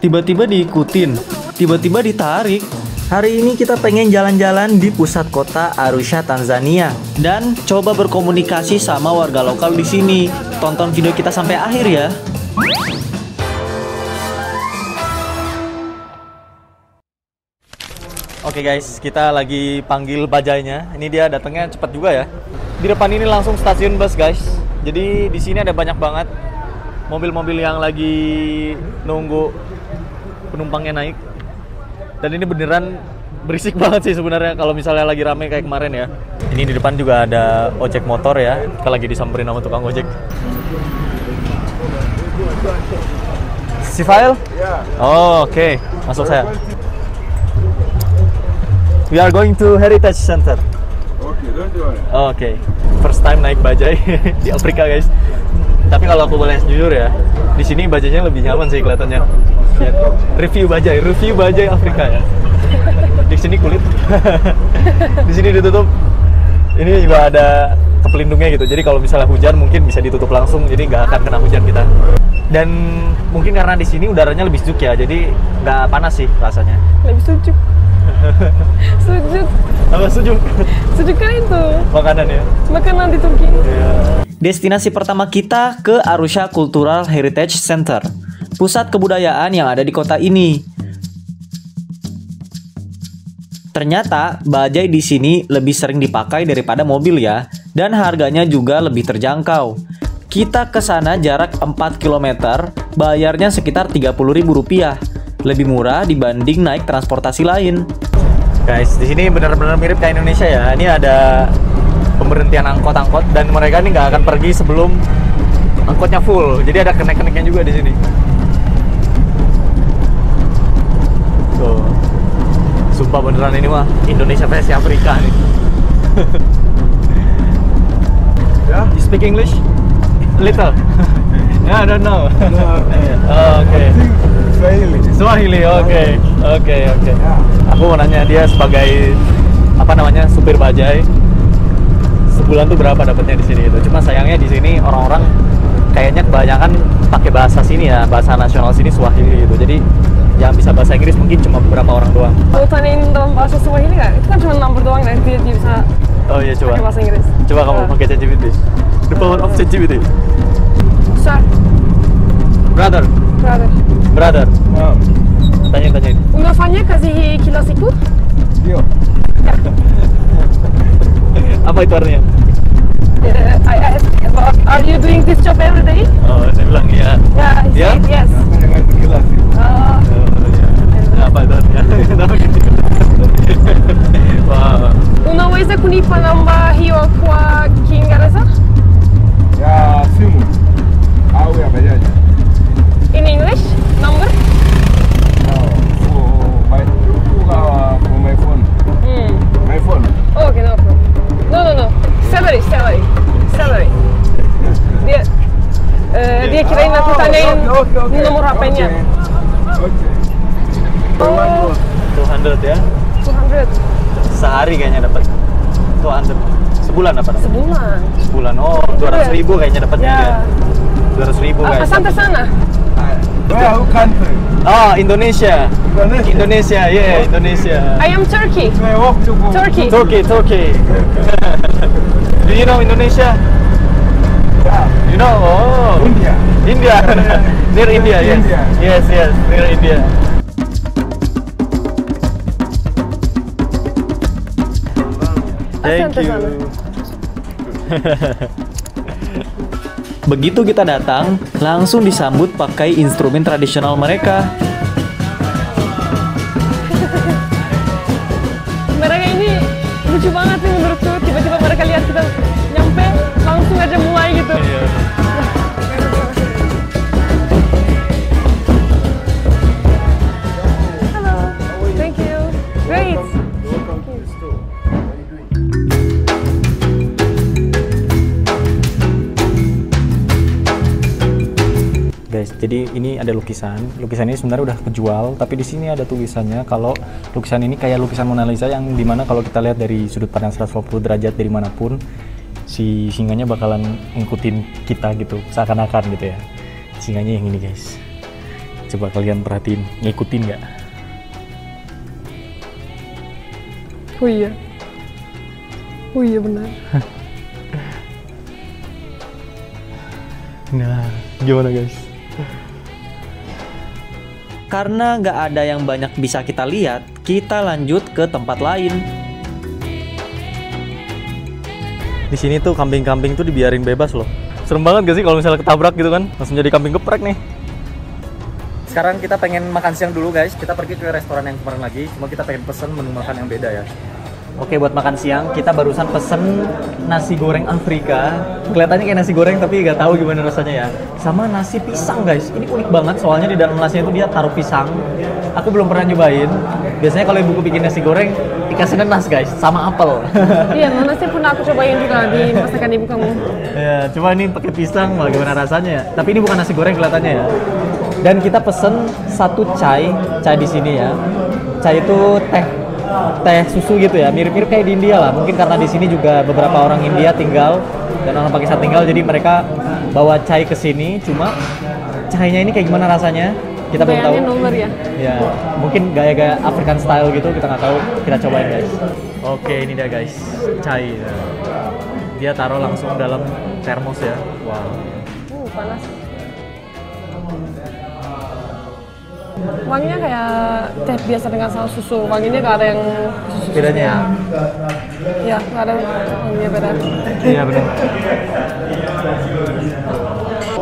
tiba-tiba diikutin, tiba-tiba ditarik. Hari ini kita pengen jalan-jalan di pusat kota Arusha, Tanzania, Dan coba berkomunikasi sama warga lokal di sini. Tonton video kita sampai akhir ya. Oke guys, kita lagi panggil bajainya. Ini dia datangnya cepat juga ya. Di depan ini langsung stasiun bus guys. Jadi di sini ada banyak banget mobil-mobil yang lagi nunggu penumpangnya naik. Dan ini beneran berisik banget sih sebenarnya kalau misalnya lagi rame kayak kemarin ya. Ini di depan juga ada ojek motor ya. Kita lagi disamperin sama tukang ojek. Si file? Oh, oke. Masuk saya. We are going to Heritage Center. Oke. First time naik bajai di Afrika guys. Tapi kalau aku boleh jujur ya, di sini bajainya lebih nyaman sih kelihatannya. Review bajai Afrika ya. Di sini kulit, di sini ditutup. Ini juga ada pelindungnya gitu. Jadi kalau misalnya hujan mungkin bisa ditutup langsung, jadi nggak akan kena hujan kita. Dan mungkin karena di sini udaranya lebih sejuk ya, jadi nggak panas sih rasanya. Lebih sejuk. Sejuk. Apa sejuk? Sejuk kan itu. Makanan ya. Makanan di Turki. Destinasi pertama kita ke Arusha Cultural Heritage Center, pusat kebudayaan yang ada di kota ini. Ternyata bajai di sini lebih sering dipakai daripada mobil ya, dan harganya juga lebih terjangkau. Kita ke sana jarak 4 km, bayarnya sekitar Rp30.000, lebih murah dibanding naik transportasi lain. Guys, di sini benar-benar mirip kayak Indonesia ya. Ini ada pemberhentian angkot-angkot dan mereka ini nggak akan pergi sebelum angkotnya full. Jadi ada kenek-keneknya juga di sini. Tuh. Sumpah beneran ini mah Indonesia versi Afrika nih. You speak English? Little. Yeah, I don't know. Oke. Swahili. Oke. Aku mau nanya dia sebagai apa namanya supir bajai. Sebulan tuh berapa dapatnya di sini itu? Cuma sayangnya di sini orang-orang kayaknya kebanyakan pakai bahasa sini ya, bahasa nasional sini Swahili gitu. Jadi yang bisa bahasa Inggris mungkin cuma beberapa orang doang. Mau tanyain dalam bahasa Swahili nggak? Itu kan cuma number doang dan dia bisa. Oh iya coba. Pakai bahasa Inggris. Coba kamu pakai ChatGPT. The power of ChatGPT. Sir. Brother. Tanyain. Unafanya kazi kila siku? Iya. Apa itu artinya? I asked about, are you doing this job every day? Oh, saya bilang iya. Yeah, he Yeah? said yes. Apa itu artinya? Wow. Unaweza kunipa namba hiyo kwa Kiingereza? Ya simu au ya bajaji? In English? Number? For my phone. My phone. Oh, okay, no problem. No. Salary. Dia kirain aku tanyain nomor HP-nya. Oke. Oh, 200 ya? 200. Sehari kayaknya dapat 200. Sebulan apa? Sebulan. Oh, 200.000 kayaknya dapatnya dia. 200.000 guys. Sampai sana. Where country? Oh, Indonesia. Indonesia. I am Turkey. I walk to go. Turkey. Turkey. Do you know Indonesia? Yeah. You know? Oh. India. Near India, yes. India. Yes, near India. Thank you. Begitu kita datang, langsung disambut pakai instrumen tradisional mereka. Mereka ini lucu banget nih menurutku. Tiba-tiba mereka lihat kita nyampe, langsung aja mulai gitu. Iya. Halo, thank you. Great. Guys, jadi ini ada lukisan. Lukisan ini sebenarnya udah kejual, tapi di sini ada tulisannya kalau lukisan ini kayak lukisan Mona Lisa yang dimana kalau kita lihat dari sudut pandang 180 derajat dari manapun, si singanya bakalan ngikutin kita gitu, seakan-akan gitu ya. Singanya yang ini guys. Coba kalian perhatiin, ngikutin nggak? Oh iya. Oh iya benar. Nah, gimana guys? Karena nggak ada yang banyak bisa kita lihat, kita lanjut ke tempat lain. Di sini tuh kambing-kambing tuh dibiarin bebas loh. Serem banget gak sih kalau misalnya ketabrak gitu kan? Langsung jadi kambing geprek nih. Sekarang kita pengen makan siang dulu guys. Kita pergi ke restoran yang kemarin lagi. Cuma kita pengen pesen menu makan yang beda ya. Oke, buat makan siang kita barusan pesen nasi goreng Afrika. Kelihatannya kayak nasi goreng tapi nggak tahu gimana rasanya ya. Sama nasi pisang guys. Ini unik banget soalnya di dalam nasinya itu dia taruh pisang. Aku belum pernah nyobain. Biasanya kalau ibuku bikin nasi goreng dikasih nanas guys, sama apel. Iya, nanasnya pun aku cobain juga di masakan ibu kamu. Ya, coba ini pakai pisang, wah gimana rasanya ya. Tapi ini bukan nasi goreng kelihatannya ya. Dan kita pesen satu chai di sini ya. Chai itu teh susu gitu ya, mirip-mirip kayak di India lah. Mungkin karena di sini juga beberapa orang India tinggal dan orang Pakistan tinggal, jadi mereka bawa chai ke sini. Cuma chainya ini kayak gimana rasanya? Kita belum tahu. Kayaknya nomor ya. Ya, mungkin gaya-gaya African style gitu, kita nggak tahu. Kita cobain guys. Oke, ini dia guys, chai. Dia taruh langsung dalam termos ya. Wow. Panas. Wanginya kayak teh biasa dengan saus susu. Wanginya nggak ada yang susu. Bedanya ya? Ya, nggak ada wanginya beda. Iya benar.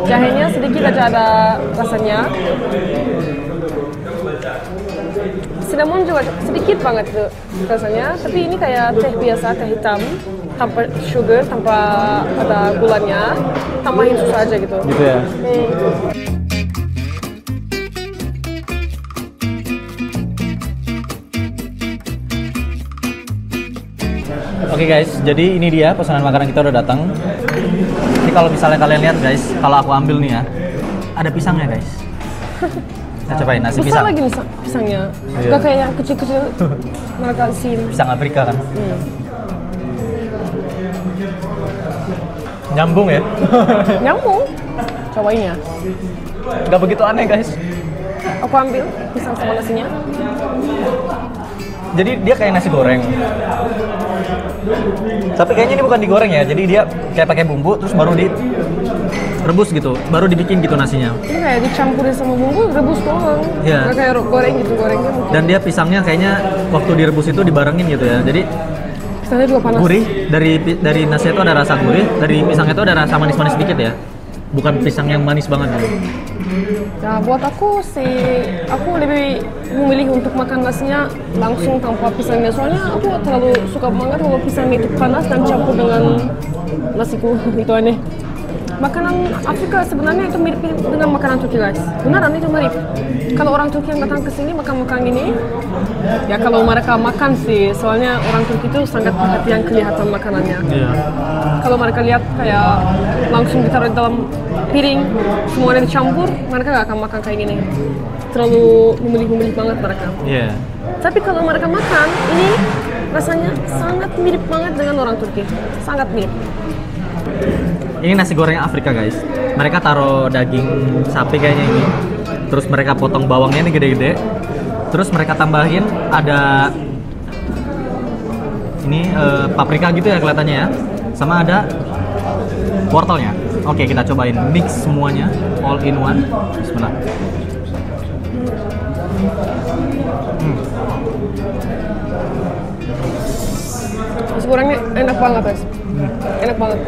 Jahenya sedikit aja ada rasanya. Cinnamon juga sedikit banget tuh rasanya. Tapi ini kayak teh biasa, teh hitam tanpa sugar, tanpa ada gulanya. Tambahin susu aja gitu. Gitu ya. Oke guys, jadi ini dia pesanan makanan kita udah datang. Ini kalau misalnya kalian lihat guys, kalau aku ambil nih ya, ada pisangnya guys. Kita cobain nasi Besar pisang. lagi nih pisangnya. Iya. Gak kayak yang kecil-kecil mereka sini. Pisang Afrika kan. Nyambung ya. Nyambung. Cobain ya. Gak begitu aneh guys. Aku ambil pisang sama nasinya. Jadi dia kayak nasi goreng. Tapi kayaknya ini bukan digoreng ya. Jadi dia kayak pakai bumbu terus baru direbus gitu. Baru dibikin gitu nasinya. Ini kayak dicampurin sama bumbu, rebus doang. Iya. Gak kayak goreng gitu, gorengnya mungkin. Dan dia pisangnya kayaknya waktu direbus itu dibarengin gitu ya. Jadi Pisangnya juga panas. gurih, dari nasi itu ada rasa gurih, dari pisang itu ada rasa manis-manis sedikit ya. Bukan pisang yang manis banget gitu. Nah, buat aku sih, aku lebih memilih untuk makan nasinya langsung tanpa pisangnya. Soalnya aku terlalu suka banget kalau pisangnya itu panas dan campur dengan nasiku. Itu aneh. Makanan Afrika sebenarnya itu mirip dengan makanan Turki guys. Beneran itu mirip. Kalau orang Turki yang datang ke sini makan ini, ya kalau mereka makan sih, soalnya orang Turki itu sangat perhatian kelihatan makanannya. Iya. Kalau mereka lihat kayak langsung ditaruh di dalam piring, semuanya dicampur, mereka nggak akan makan kayak gini. Terlalu memilih-memilih banget mereka. Iya. Tapi kalau mereka makan, ini rasanya sangat mirip banget dengan orang Turki. Sangat mirip. Ini nasi goreng Afrika guys. Mereka taruh daging sapi kayaknya ini. Terus mereka potong bawangnya ini gede-gede. Terus mereka tambahin ada ini paprika gitu ya kelihatannya ya. Sama ada wortelnya. Oke, kita cobain mix semuanya all in one. Bismillah. Nasi gorengnya enak banget guys. Enak banget.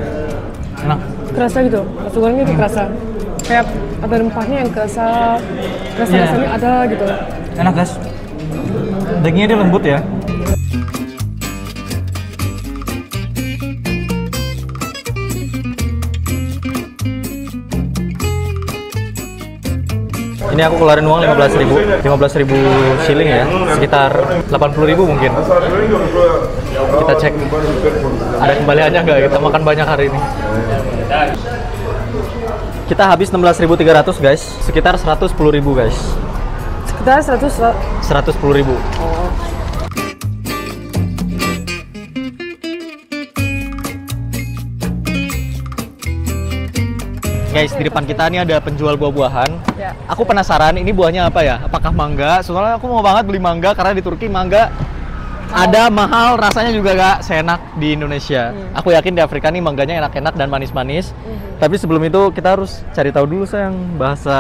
Enak. Kerasa gitu, nasi gorengnya itu kerasa. Kayak ada rempahnya yang kerasa, rasa-rasanya ada gitu. Enak guys. Dagingnya dia lembut ya. Ini aku keluarin uang 15.000 shilling ya, sekitar 80.000 mungkin. Kita cek ada kembaliannya nggak, kita makan banyak hari ini. Kita habis 16.300 guys, sekitar 110.000 guys. Sekitar 110.000. Guys, di depan kita nih ada penjual buah-buahan. Ya. Aku penasaran ini buahnya apa ya? Apakah mangga? Soalnya aku mau banget beli mangga karena di Turki mangga ada mahal, rasanya juga gak seenak di Indonesia. Aku yakin di Afrika nih mangganya enak-enak dan manis-manis. Tapi sebelum itu kita harus cari tahu dulu sayang, bahasa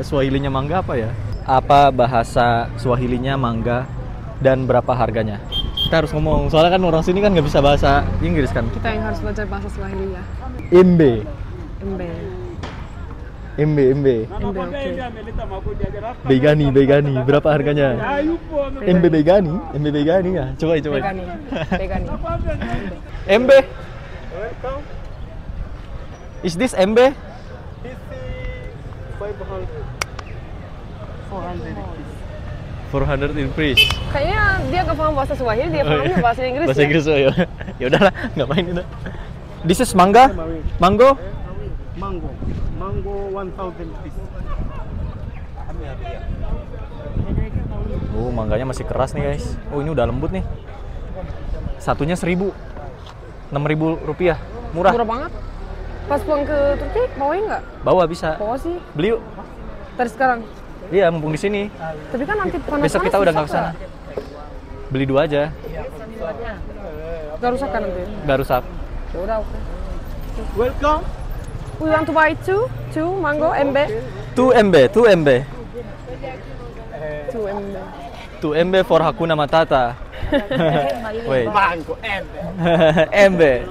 Swahilinya mangga apa ya? Apa bahasa Swahilinya mangga dan berapa harganya? Kita harus ngomong, soalnya kan orang sini kan nggak bisa bahasa Inggris kan. Kita yang harus belajar bahasa Swahili ya. Embe. Embe. Embe, embe. Embe, oke. Begani, begani. Berapa harganya? Embe begani, embe begani ya. Coba, coba. Begani. Begani. Embe. Is this embe? 400 increase. Kayaknya dia nggak paham bahasa Swahili, dia pahamnya bahasa Inggris. Bahasa ya? Inggris, oh ya. Ya udahlah, ngapain itu. This is mangga? Mango? Mango. Mango 1000 rupees. Oh, mangganya masih keras nih guys. Oh, ini udah lembut nih. Satunya 1000. 6.000 rupiah. Murah. Murah banget. Pas pulang ke Turki, bawain nggak? Bawa bisa. Bawa sih. Beli yuk. Dari sekarang. Iya, mumpung di sini. Tapi kan nanti panas. Besok kita udah nggak kesana. Beli 2 aja. Gak rusak kan nanti? Nggak rusak. Ya udah, oke. Welcome. We want to buy two mango embe. 2 embe, 2 embe. 2 embe. 2 embe for Hakuna Matata. Wait. Mango embe. Embe.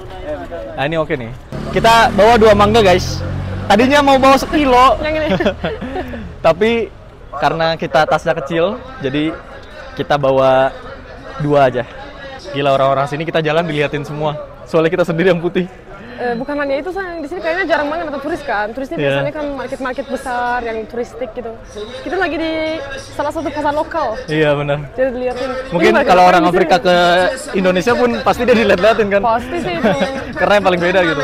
Nah, ini oke nih. Kita bawa 2 mangga guys. Tadinya mau bawa 1 kilo. Yang ini. Tapi karena kita tasnya kecil, jadi kita bawa 2 aja. Gila, orang-orang sini kita jalan diliatin semua. Soalnya kita sendiri yang putih. Bukan hanya itu, sayang, di sini kayaknya jarang banget ada turis kan. Turisnya Iya. biasanya kan market-market besar yang turistik gitu. Kita lagi di salah satu pasar lokal. Iya benar. Jadi dilihatin. Mungkin Ini kalau market orang apa di Afrika sini? ke Indonesia pun pasti dia dilihat-liatin kan. Pasti sih itu. Karena yang paling beda gitu.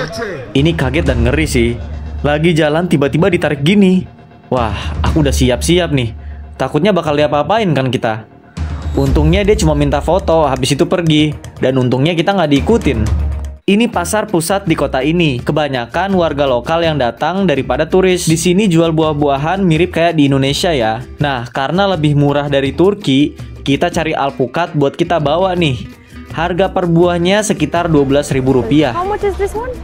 Ini kaget dan ngeri sih. Lagi jalan tiba-tiba ditarik gini. Wah, aku udah siap-siap nih. Takutnya bakal diapa-apain kan kita. Untungnya dia cuma minta foto, habis itu pergi. Dan untungnya kita nggak diikutin. Ini pasar pusat di kota ini. Kebanyakan warga lokal yang datang daripada turis. Di sini jual buah-buahan mirip kayak di Indonesia ya. Nah, karena lebih murah dari Turki, kita cari alpukat buat kita bawa nih. Harga per buahnya sekitar Rp12.000. How much is this one?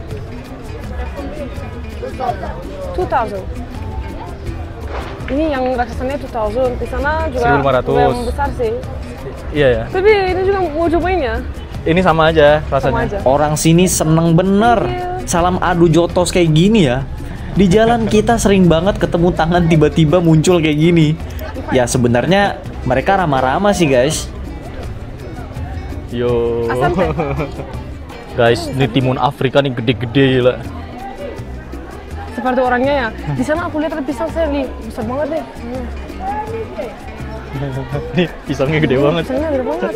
2,000. Ini yang raksasanya 2,000. Di sana juga 1.500. yang besar sih. Iya ya. Tapi ini juga mau cobain ya. Ini sama aja rasanya. Sama aja. Orang sini seneng bener. Salam adu jotos kayak gini ya. Di jalan kita sering banget ketemu tangan tiba-tiba muncul kayak gini. Ya sebenarnya mereka ramah-ramah sih guys. Yo. Asam teh. Guys, ini timun Afrika nih gede-gede lah. Seperti orangnya ya. Di sana aku lihat ada pisang saya nih, besar banget nih. Nih, pisangnya gede banget. Pisangnya gede banget.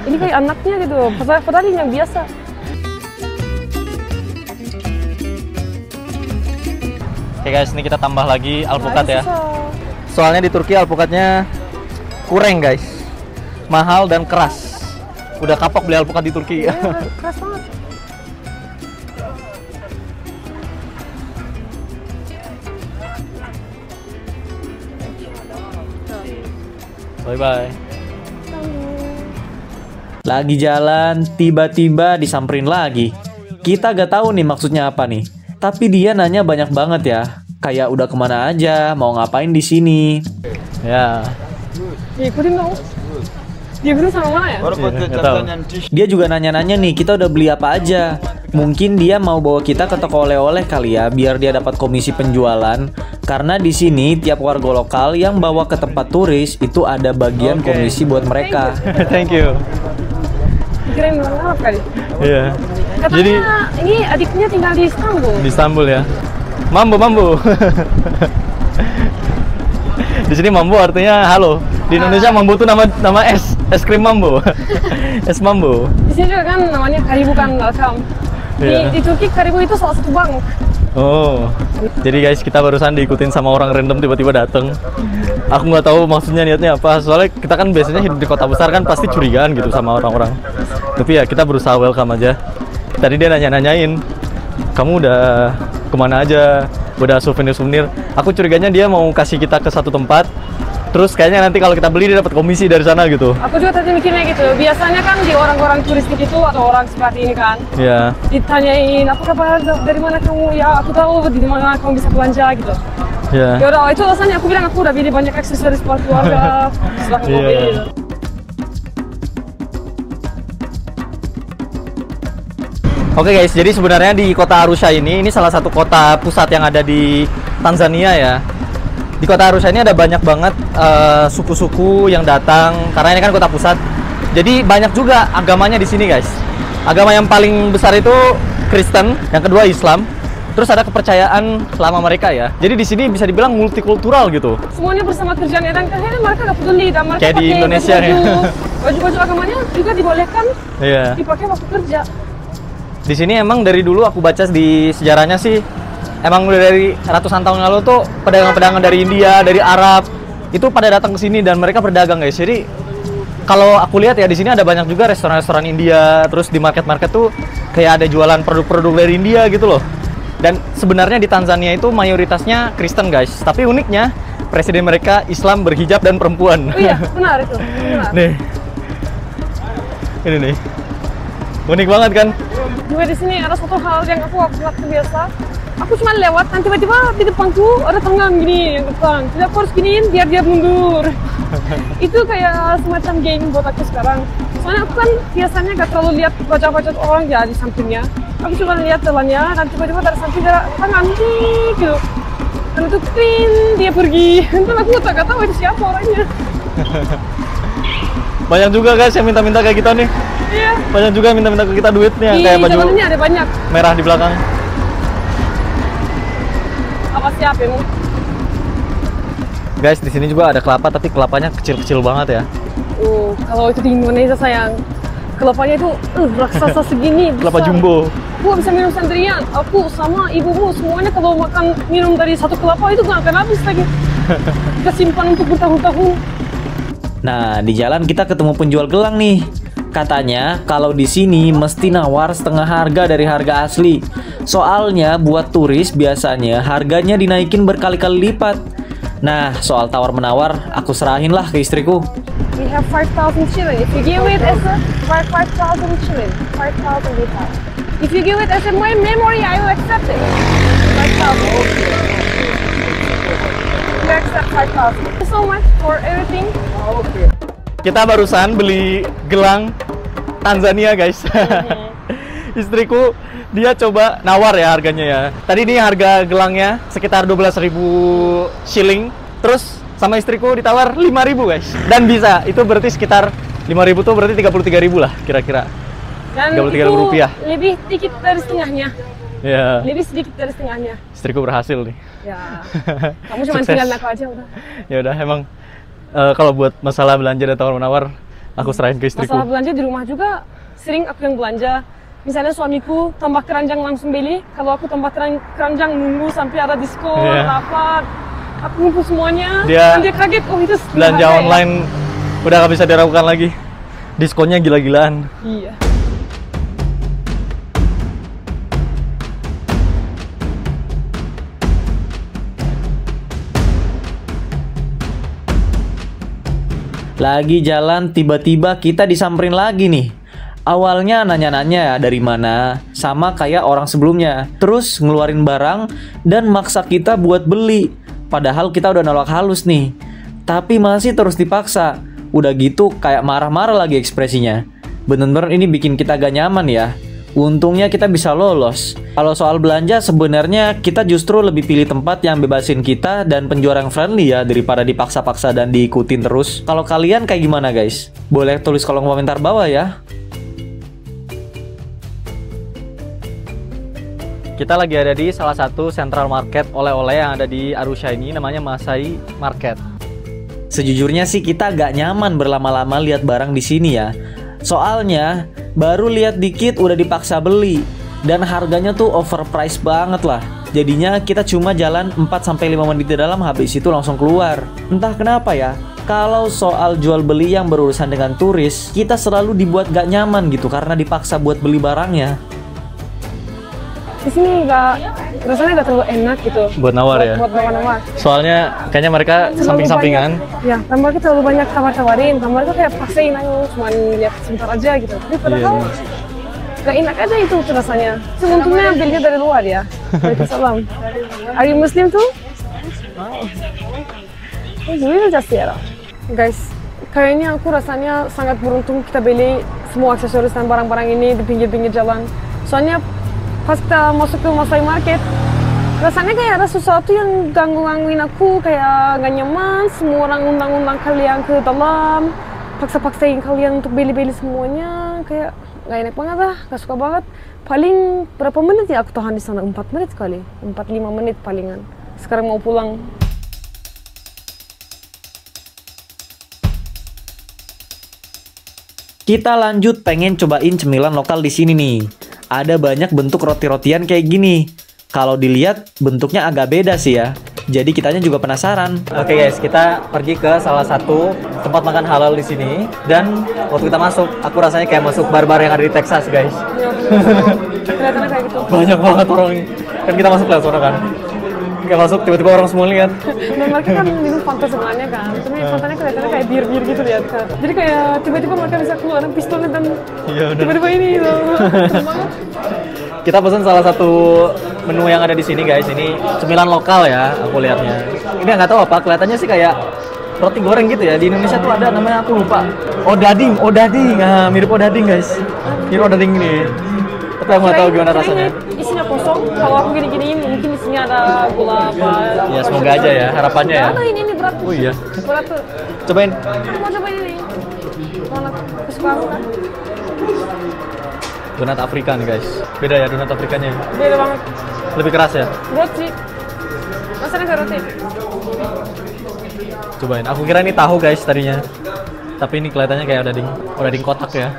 Ini kayak anaknya gitu, padahal ini yang biasa. Oke guys, ini kita tambah lagi alpukat ya. Susah. Soalnya di Turki alpukatnya kurang guys. Mahal dan keras. Udah kapok beli alpukat di Turki. Iya, keras banget. Bye-bye. Lagi jalan, tiba-tiba disamperin lagi. Kita gak tahu nih maksudnya apa nih. Tapi dia nanya banyak banget ya. Kayak udah kemana aja, mau ngapain di sini. Ya. Ikutin dong. Diikutin sama mana ya? Baru foto Iya, nggak tahu. contohnya dish. Dia juga nanya-nanya nih, kita udah beli apa aja. Mungkin dia mau bawa kita ke toko oleh-oleh kali ya, biar dia dapat komisi penjualan. Karena di sini tiap warga lokal yang bawa ke tempat turis itu ada bagian Oke. komisi buat mereka. Thank you. Kirain Arab kali. Iya. Katanya Jadi ini adiknya tinggal di Istanbul. di Istanbul ya. Mambo, mambo. Di sini mambo artinya halo. Di Indonesia mambo tuh nama es krim mambo. Es mambo. Di sini juga kan namanya Karibu kan, welcome. Iya. Di Turki Karibu itu salah satu bank. Oh. Jadi guys, kita barusan diikutin sama orang random tiba-tiba dateng. Aku nggak tahu maksudnya niatnya apa. Soalnya kita kan biasanya hidup di kota besar kan pasti curigaan gitu sama orang-orang. Tapi ya kita berusaha welcome aja. Tadi dia nanya-nanyain, kamu udah kemana aja, udah souvenir-souvenir. Aku curiganya dia mau kasih kita ke satu tempat, terus kayaknya nanti kalau kita beli dia dapat komisi dari sana gitu. Aku juga tadi mikirnya gitu. Biasanya kan di orang-orang turistik itu atau orang seperti ini kan, Ya. ditanyain apa kabar, dari mana kamu, ya aku tahu di mana kamu bisa belanja gitu. Ya. Ya udah, itu alasannya aku bilang aku udah beli banyak aksesoris buat keluarga. Silahkan mau beli gitu. Oke guys, jadi sebenarnya di kota Arusha ini salah satu kota pusat yang ada di Tanzania ya. Di kota Arusha ini ada banyak banget suku-suku yang datang karena ini kan kota pusat. Jadi banyak juga agamanya di sini guys. Agama yang paling besar itu Kristen, yang kedua Islam. Terus ada kepercayaan lama mereka ya. Jadi di sini bisa dibilang multikultural gitu. Semuanya bersama kerjaan dan kayaknya mereka nggak peduli dan mereka Kayak di pakai Indonesia ya. baju-baju agamanya juga dibolehkan Iya. dipakai waktu kerja. Di sini emang dari dulu aku baca di sejarahnya sih, emang udah dari ratusan tahun lalu tuh pedagang-pedagang dari India, dari Arab itu pada datang ke sini dan mereka berdagang guys. Jadi kalau aku lihat ya di sini ada banyak juga restoran-restoran India, terus di market-market tuh kayak ada jualan produk-produk dari India gitu loh. Dan sebenarnya di Tanzania itu mayoritasnya Kristen guys, tapi uniknya presiden mereka Islam, berhijab dan perempuan. Oh iya, benar itu. Benar. Nih, ini nih, unik banget kan? Juga di sini ada satu hal yang aku nggak terbiasa. Aku cuma lewat dan tiba-tiba di depanku ada tangan gini yang depan. Jadi aku harus giniin biar dia mundur. Itu kayak semacam game buat aku sekarang. Soalnya aku kan biasanya gak terlalu lihat baca-baca orang ya di sampingnya. Aku cuma lihat jalannya dan tiba-tiba dari samping ada tangan gitu. Dan itu clean, dia pergi. Entah aku gak tahu itu siapa orangnya. Banyak juga guys yang minta-minta kayak kita nih. Iya. Banyak juga yang minta-minta ke kita duitnya Di kayak baju jalannya ada banyak. merah di belakang. Apa siapa emang? Guys, di sini juga ada kelapa tapi kelapanya kecil-kecil banget ya. Kalau itu di Indonesia sayang. Kelapanya itu raksasa segini. Kelapa besar. jumbo. Aku bisa minum sendirian. Aku sama ibumu semuanya kalau makan minum dari satu kelapa itu nggak akan habis lagi. Kita simpan untuk bertahun-tahun. Nah, di jalan kita ketemu penjual gelang nih. Katanya kalau di sini mesti nawar setengah harga dari harga asli. Soalnya buat turis biasanya harganya dinaikin berkali-kali lipat. Nah, soal tawar-menawar aku serahin lah ke istriku. We have 5,000 shilling. If you give it as a 5,000 shilling, 5,000 baht. If you give it as a my memory, I will accept it. 5,000. You accept 5,000. Thank you so much for everything. Kita barusan beli gelang Tanzania guys. Istriku dia coba nawar ya harganya ya. Tadi ini harga gelangnya sekitar 12.000 shilling. Terus sama istriku ditawar 5.000 guys. Dan bisa, itu berarti sekitar 5.000 tuh berarti 33.000 lah kira-kira. Dan 33.000 itu rupiah. lebih sedikit dari setengahnya. Ya, Lebih sedikit dari setengahnya. istriku berhasil nih. Ya. Kamu cuma Sukses. tinggal aku aja udah. Ya udah emang kalau buat masalah belanja dan tawar-menawar aku serahin ke istriku. Masalah belanja di rumah juga sering aku yang belanja. Misalnya suamiku tambah keranjang langsung beli, kalau aku tambah keranjang nunggu sampai ada diskon, Iya. apa. Aku ngumpul semuanya, Dia dan dia kaget, oh itu Belanja harga ya?" online udah gak bisa diragukan lagi. Diskonnya gila-gilaan. Iya. Lagi jalan tiba-tiba kita disamperin lagi nih. Awalnya nanya-nanya dari mana, sama kayak orang sebelumnya. Terus ngeluarin barang dan maksa kita buat beli. Padahal kita udah nolak halus nih. Tapi masih terus dipaksa. Udah gitu kayak marah-marah lagi ekspresinya. Bener-bener ini bikin kita gak nyaman ya. Untungnya kita bisa lolos. Kalau soal belanja sebenarnya kita justru lebih pilih tempat yang bebasin kita dan penjual yang friendly ya daripada dipaksa-paksa dan diikutin terus. Kalau kalian kayak gimana guys? Boleh tulis kolom komentar bawah ya. Kita lagi ada di salah satu central market oleh-oleh yang ada di Arusha ini, namanya Masai Market. Sejujurnya sih kita gak nyaman berlama-lama lihat barang di sini ya. Soalnya baru lihat dikit udah dipaksa beli dan harganya tuh overpriced banget lah. Jadinya kita cuma jalan 4-5 menit di dalam, habis itu langsung keluar. Entah kenapa ya, kalau soal jual beli yang berurusan dengan turis, kita selalu dibuat gak nyaman gitu karena dipaksa buat beli barangnya. di sini rasanya nggak terlalu enak gitu. Buat nawar ya? Buat nawar. Soalnya kayaknya mereka Terlalu samping-sampingkan. banyak- Ya, dan mereka terlalu banyak tawar-tawarin. Dan mereka kayak paksain ayo cuma lihat sebentar aja gitu. Tapi padahal nggak enak aja itu rasanya. Untungnya ambilnya dari luar ya. Waalaikumsalam. Are you Muslim too? Oh, really just here. Guys, kayaknya aku rasanya sangat beruntung kita beli semua aksesoris dan barang-barang ini di pinggir-pinggir jalan. Soalnya pas kita masuk ke Masai Market, rasanya kayak ada sesuatu yang gangguin aku, kayak gak nyaman. Semua orang undang-undang kalian ke dalam, paksa-paksain kalian untuk beli-beli semuanya. Kayak gak enak banget lah, gak suka banget. Paling berapa menit ya aku tahan di sana? 4 menit kali, 4-5 menit palingan. Sekarang mau pulang. Kita lanjut pengen cobain cemilan lokal di sini nih. Ada banyak bentuk roti-rotian kayak gini. Kalau dilihat bentuknya agak beda sih ya. Jadi kitanya juga penasaran. Oke guys, kita pergi ke salah satu tempat makan halal di sini. Dan waktu kita masuk, aku rasanya kayak masuk bar-bar yang ada di Texas guys. Ya, kelihatannya kayak gitu. Banyak banget orang. Kan kita masuk lewat sana kan. Kayak masuk tiba-tiba orang semua lihat. Dan mereka kan minum Fanta sebenarnya kan, tapi Fantanya kelihatannya kayak bir-bir gitu lihat kan. Jadi kayak tiba-tiba mereka bisa keluarin pistolnya dan tiba-tiba ini gitu. Serem banget. Kita pesan salah satu menu yang ada di sini guys. Ini cemilan lokal ya, aku lihatnya. Ini nggak tahu apa, kelihatannya sih kayak roti goreng gitu ya. Di Indonesia tuh ada namanya, aku lupa. Odading. Nah, mirip odading guys. Mirip odading ini. Tapi aku nggak tahu gimana rasanya. Isinya kosong. Kalau aku gini-giniin mungkin isinya ada gula apa. Ya semoga aja ya, harapannya ya. Ada ini berat. Oh iya. Berat tuh. Cobain. Aku mau cobain ini. Mana kesukaan aku kan? Donat Afrika nih guys. Beda ya donat Afrikanya. Beda banget. Lebih keras ya. Roti. Rasanya kayak roti. Cobain. Aku kira ini tahu guys tadinya. Tapi ini kelihatannya kayak odading kotak ya.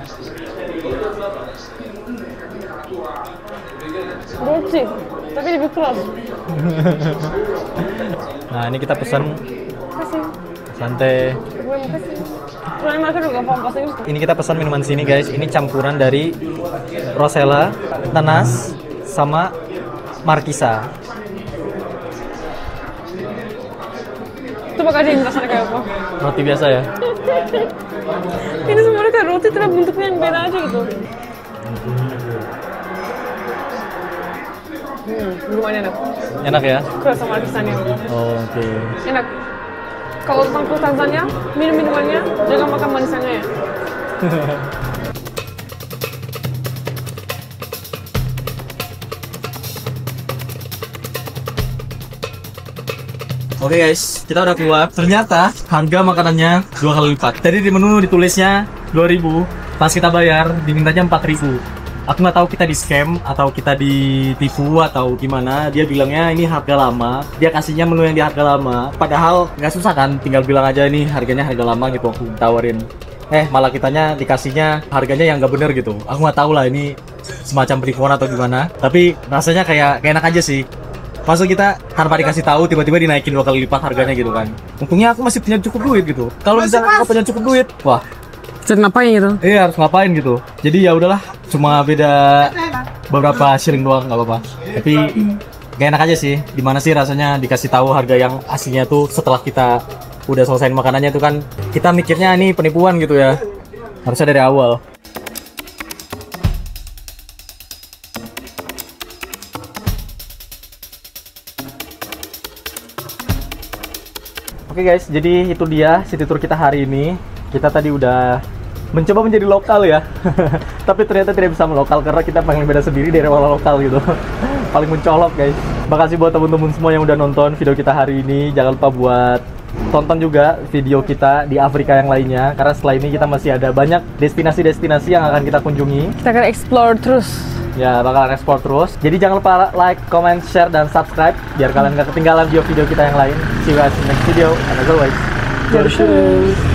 Roti. Tapi lebih keras. Nah ini kita pesan Kasih. santai. Gue mau kasih. Soalnya mereka juga paham bahasa Inggris. Ini kita pesan minuman sini guys. Ini campuran dari Rosella, nanas, sama Markisa. Coba kajiin rasanya kayak apa. Roti biasa ya. Ini sebenarnya kayak roti tapi bentuknya yang beda aja gitu. Lumayan enak. Enak ya. Keras sama kisahnya. Oh, oke. Enak. Kalau tentang kruasannya, minumannya, jangan makan manisannya ya. Oke guys, kita udah keluar. Ternyata harga makanannya 2 kali lipat. Tadi di menu ditulisnya 2.000, pas kita bayar dimintanya 4.000. Aku nggak tahu kita di scam atau kita ditipu atau gimana. Dia bilangnya ini harga lama. Dia kasihnya menu yang di harga lama. Padahal nggak susah kan, tinggal bilang aja ini harganya harga lama gitu. Aku tawarin. Malah kitanya dikasihnya harganya yang nggak bener gitu. Aku nggak tahu lah ini semacam penipuan atau gimana. Tapi rasanya kayak enak aja sih. Masuk kita tanpa dikasih tahu tiba-tiba dinaikin 2 kali lipat harganya gitu kan. Untungnya aku masih punya cukup duit gitu. Kalau misalnya aku punya cukup duit, wah, Jadi ngapain gitu? iya harus ngapain gitu. Jadi ya udahlah, cuma beda beberapa shilling doang nggak apa-apa. Tapi gak enak aja sih. Dimana sih rasanya dikasih tahu harga yang aslinya tuh setelah kita udah selesai makanannya tuh kan kita mikirnya ini penipuan gitu ya. Harusnya dari awal. Oke guys, jadi itu dia city tour kita hari ini. Kita tadi udah mencoba menjadi lokal ya. Tapi ternyata tidak bisa melokal karena kita paling beda sendiri dari orang lokal gitu. Paling mencolok guys. Makasih buat teman-teman semua yang udah nonton video kita hari ini. Jangan lupa buat tonton juga video kita di Afrika yang lainnya. Karena setelah ini kita masih ada banyak destinasi-destinasi yang akan kita kunjungi. Kita akan explore terus. Ya, bakalan ekspor terus. Jadi jangan lupa like, comment, share, dan subscribe biar kalian gak ketinggalan video-video kita yang lain. See you guys in the next video. And as always, Görüşürüz.